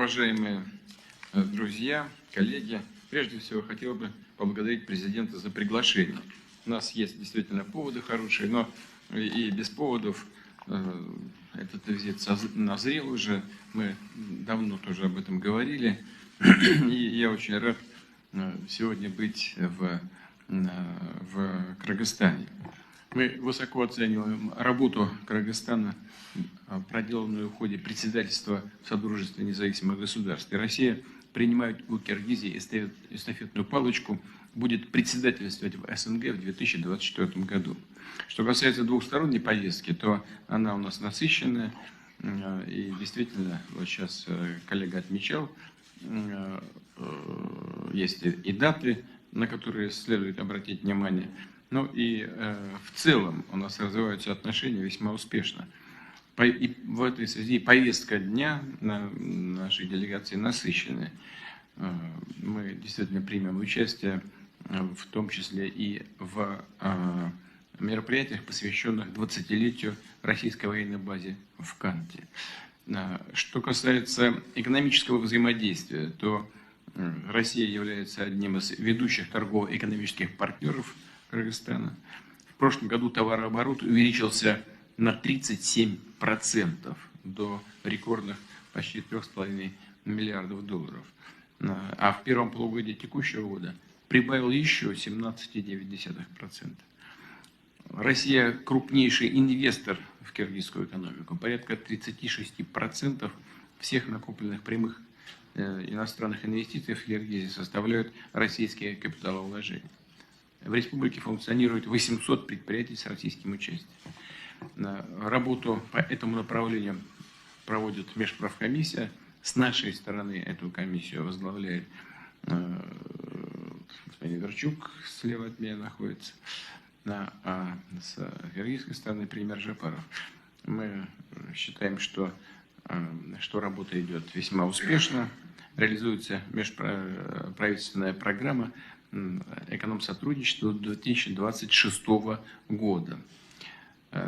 Уважаемые друзья, коллеги, прежде всего хотел бы поблагодарить президента за приглашение. У нас есть действительно поводы хорошие, но и без поводов этот визит назрел уже. Мы давно тоже об этом говорили. И я очень рад сегодня быть в Кыргызстане. Мы высоко оцениваем работу Кыргызстана, проделанную в ходе председательства в Содружестве независимых государств. И Россия принимает у Киргизии эстафетную палочку, будет председательствовать в СНГ в 2024 году. Что касается двухсторонней повестки, то она у нас насыщенная. И действительно, вот сейчас коллега отмечал, есть и даты, на которые следует обратить внимание. Ну и в целом у нас развиваются отношения весьма успешно. И в этой связи повестка дня на нашей делегации насыщенная. Мы действительно примем участие, в том числе и в мероприятиях, посвященных 20-летию российской военной базе в Канте. Что касается экономического взаимодействия, то Россия является одним из ведущих торгово-экономических партнеров Кыргызстана. В прошлом году товарооборот увеличился на 37% до рекордных почти 3,5 миллиардов долларов. А в первом полугодии текущего года прибавил еще 17,9%. Россия крупнейший инвестор в киргизскую экономику. Порядка 36% всех накопленных прямых иностранных инвестиций в Киргизии составляют российские капиталовложения. В республике функционирует 800 предприятий с российским участием. Работу по этому направлению проводит Межправкомиссия. С нашей стороны эту комиссию возглавляет господин Верчук, слева от меня находится, а с киргизской стороны премьер Жапаров. Мы считаем, что работа идет весьма успешно. Реализуется межправительственная программа экономсотрудничества 2026 года.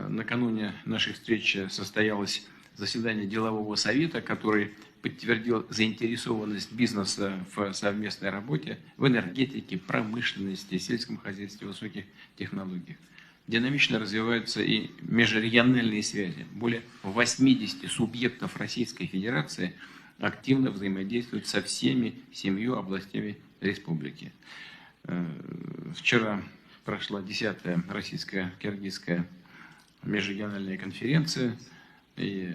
Накануне нашей встречи состоялось заседание делового совета, который подтвердил заинтересованность бизнеса в совместной работе в энергетике, промышленности, сельском хозяйстве, высоких технологиях. Динамично развиваются и межрегиональные связи. Более 80 субъектов Российской Федерации активно взаимодействуют со всеми 7 областями республики. Вчера прошла 10-я российско-киргизская межрегиональная конференция, и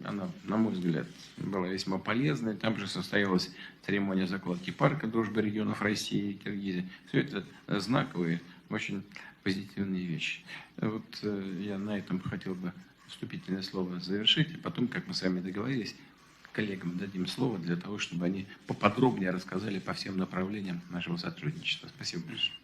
она, на мой взгляд, была весьма полезной. Там же состоялась церемония закладки парка дружбы регионов России и Киргизии. Все это знаковые, очень позитивные вещи. Вот я на этом хотел бы вступительное слово завершить, и потом, как мы с вами договорились, коллегам дадим слово для того, чтобы они поподробнее рассказали по всем направлениям нашего сотрудничества. Спасибо большое.